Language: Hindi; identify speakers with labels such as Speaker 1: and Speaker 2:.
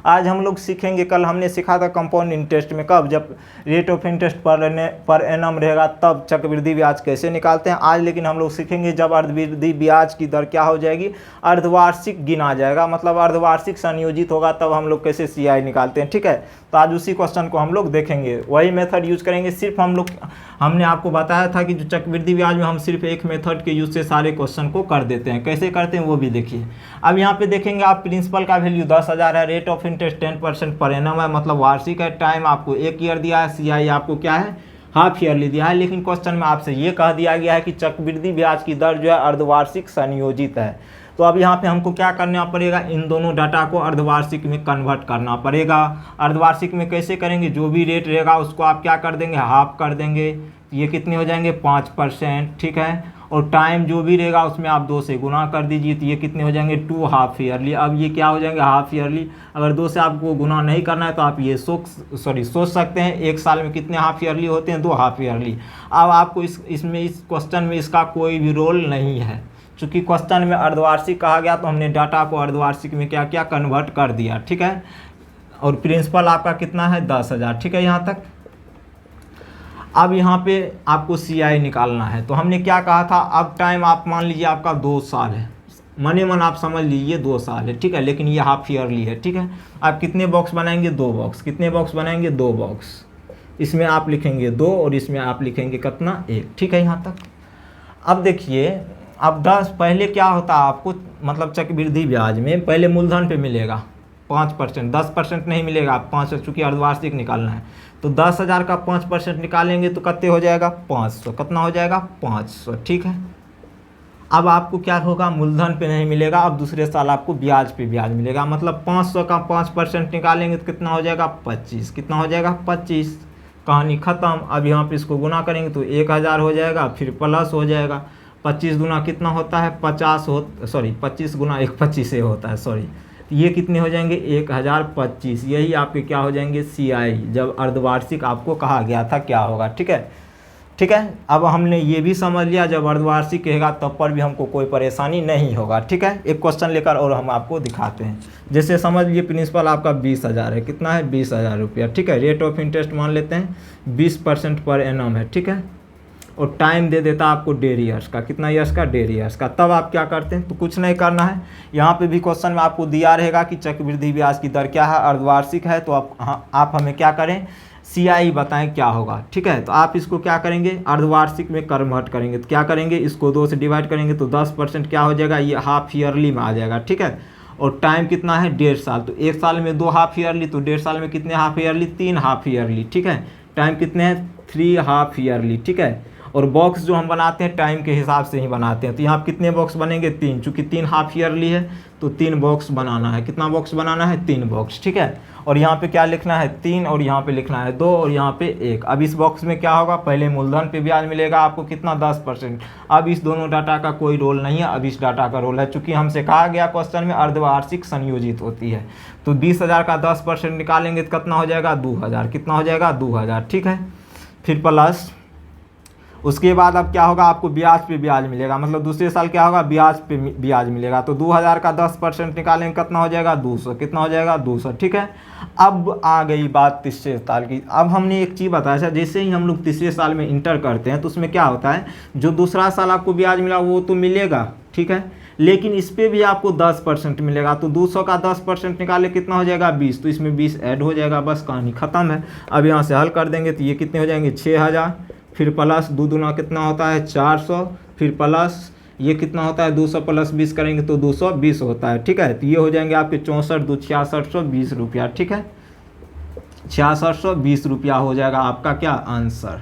Speaker 1: आज हम लोग सीखेंगे, कल हमने सीखा था कंपाउंड इंटरेस्ट में, कब, जब rate of interest per annum रहेगा तब चक्रवृद्धि ब्याज कैसे निकालते हैं। आज लेकिन हम लोग सीखेंगे जब अर्धवृद्धि ब्याज की दर क्या हो जाएगी, अर्धवार्षिक गिना जाएगा, मतलब अर्धवार्षिक संयोजित होगा तब हम लोग कैसे CI निकालते हैं। ठीक है, तो आज उसी क्वेश्चन को हम लोग देखेंगे, वही मेथड यूज करेंगे। सिर्फ हमने आपको बताया था कि जो चक्रवृद्धि ब्याज में हम सिर्फ एक मेथड के यूज से सारे क्वेश्चन को कर देते हैं, कैसे करते हैं वो भी देखिए। अब यहाँ पे देखेंगे आप प्रिंसिपल का वैल्यू 10,000 है, rate of interest 10% per annum है, मतलब वार्षिक है, टाइम आपको 1 ईयर दिया है, CI आपको क्या है, हाफ ईयरली दिया है। लेकिन क्वेश्चन में आपसे ये कह दिया गया है कि चक्रवृद्धि ब्याज की दर जो है अर्धवार्षिक संयोजित है। तो अब यहाँ पे हमको क्या करना पड़ेगा, इन दोनों डाटा को अर्धवार्षिक में कन्वर्ट करना पड़ेगा। अर्धवार्षिक में कैसे करेंगे, जो भी रेट रहेगा उसको आप क्या कर देंगे, हाफ कर देंगे, ये कितने हो जाएंगे, 5%। ठीक है, और टाइम जो भी रहेगा उसमें आप 2 से गुना कर दीजिए, तो ये कितने हो जाएंगे, 2 हाफ ईयरली। अब ये क्या हो जाएंगे, हाफ ईयरली। अगर 2 से आपको गुना नहीं करना है तो आप ये सोच सकते हैं एक साल में कितने हाफ ईयरली होते हैं, 2 हाफ ईयरली। अब आपको इस क्वेश्चन में इसका कोई भी रोल नहीं है, चूँकि क्वेश्चन में अर्धवार्षिक कहा गया तो हमने डाटा को अर्धवार्षिक में क्या किया, कन्वर्ट कर दिया। ठीक है, और प्रिंसिपल आपका कितना है, 10,000। ठीक है, यहाँ तक। अब यहाँ पे आपको CI निकालना है, तो हमने क्या कहा था, अब टाइम आप मान लीजिए आपका 2 साल है, मने मन आप समझ लीजिए 2 साल है। ठीक है, लेकिन ये हाफ ईयरली है। ठीक है, आप कितने बॉक्स बनाएंगे, 2 बॉक्स। कितने बॉक्स बनाएंगे, 2 बॉक्स। इसमें आप लिखेंगे 2 और इसमें आप लिखेंगे कितना, 1। ठीक है, यहाँ तक। अब देखिए, अब 10 पहले क्या होता है आपको, मतलब चक्रवृद्धि ब्याज में पहले मूलधन पे मिलेगा 5%, 10% नहीं मिलेगा, 5, चूँकि अर्धवार्षिक निकालना है तो 10,000 का 5% निकालेंगे तो कितने हो जाएगा, 500। कितना हो जाएगा, 500। ठीक है, अब आपको क्या होगा, मूलधन पे नहीं मिलेगा, अब दूसरे साल आपको ब्याज पे ब्याज मिलेगा, मतलब 500 का 5% निकालेंगे तो कितना हो जाएगा, 25। कितना हो जाएगा, 25। कहानी ख़त्म। अब यहाँ पे इसको गुना करेंगे तो 1000 हो जाएगा, फिर प्लस हो जाएगा, 25 गुना कितना होता है, 25 गुना 1 25 से होता है, सॉरी। ये कितने हो जाएंगे, 1025। यही आपके क्या हो जाएंगे, CI, जब अर्धवार्षिक आपको कहा गया था क्या होगा। ठीक है, ठीक है। अब हमने ये भी समझ लिया जब अर्धवार्षिक कहेगा तब पर भी हमको कोई परेशानी नहीं होगा। ठीक है, एक क्वेश्चन लेकर और हम आपको दिखाते हैं। जैसे समझ लिए प्रिंसिपल आपका 20,000 है, कितना है, 20,000 रुपया। ठीक है, रेट ऑफ इंटरेस्ट मान लेते हैं 20% पर एनम है। ठीक है, और टाइम दे देता आपको 1.5 ईयर्स का। कितना ईयर्स का, 1.5 ईयर्स का। तब आप क्या करते हैं, तो कुछ नहीं करना है, यहाँ पे भी क्वेश्चन में आपको दिया रहेगा कि चक्रवृद्धि ब्याज की दर क्या है, अर्धवार्षिक है, तो आप हमें क्या करें, CI बताएं क्या होगा। ठीक है, तो आप इसको क्या करेंगे, अर्धवार्षिक में कन्वर्ट करेंगे, तो क्या करेंगे, इसको 2 से डिवाइड करेंगे तो 10% क्या हो जाएगा, ये हाफ ईयरली में आ जाएगा। ठीक है, और टाइम कितना है, 1.5 साल, तो 1 साल में 2 हाफ ईयरली, तो 1.5 साल में कितने हाफ ईयरली, 3 हाफ ईयरली। ठीक है, टाइम कितने हैं, 3 हाफ ईयरली। ठीक है, और बॉक्स जो हम बनाते हैं टाइम के हिसाब से ही बनाते हैं, तो यहाँ कितने बॉक्स बनेंगे, 3, चूँकि 3 हाफ ईयरली है तो 3 बॉक्स बनाना है। कितना बॉक्स बनाना है, 3 बॉक्स। ठीक है, और यहाँ पे क्या लिखना है, 3, और यहाँ पे लिखना है 2, और यहाँ पे 1। अब इस बॉक्स में क्या होगा, पहले मूलधन पे ब्याज मिलेगा आपको कितना, 10%। अब इस दोनों डाटा का कोई रोल नहीं है, अब इस डाटा का रोल है, चूँकि हमसे कहा गया क्वेश्चन में अर्धवार्षिक संयोजित होती है, तो 20,000 का 10% निकालेंगे तो कितना हो जाएगा, 2,000। कितना हो जाएगा, 2,000। ठीक है, फिर प्लस उसके बाद अब क्या होगा, आपको ब्याज पे ब्याज मिलेगा, मतलब दूसरे साल क्या होगा, ब्याज पे ब्याज मिलेगा, तो 2,000 का 10% निकालेंगे कितना हो जाएगा, 200। कितना हो जाएगा, 200। ठीक है, अब आ गई बात तीसरे साल की। अब हमने एक चीज़ बताया था, जैसे ही हम लोग तीसरे साल में इंटर करते हैं तो उसमें क्या होता है, जो दूसरा साल आपको ब्याज मिला वो तो मिलेगा। ठीक है, लेकिन इस पर भी आपको 10% मिलेगा, तो 200 का 10% निकाले कितना हो जाएगा, 20, तो इसमें 20 ऐड हो जाएगा, बस कहानी ख़त्म है। अब यहाँ से हल कर देंगे तो ये कितने हो जाएंगे, 6,000, फिर प्लस 2 दूना कितना होता है, 400, फिर प्लस ये कितना होता है, 200 प्लस 20 करेंगे तो 220 होता है। ठीक है, तो ये हो जाएंगे आपके 64 2 6620 रुपया। ठीक है, 6620 रुपया हो जाएगा आपका क्या आंसर।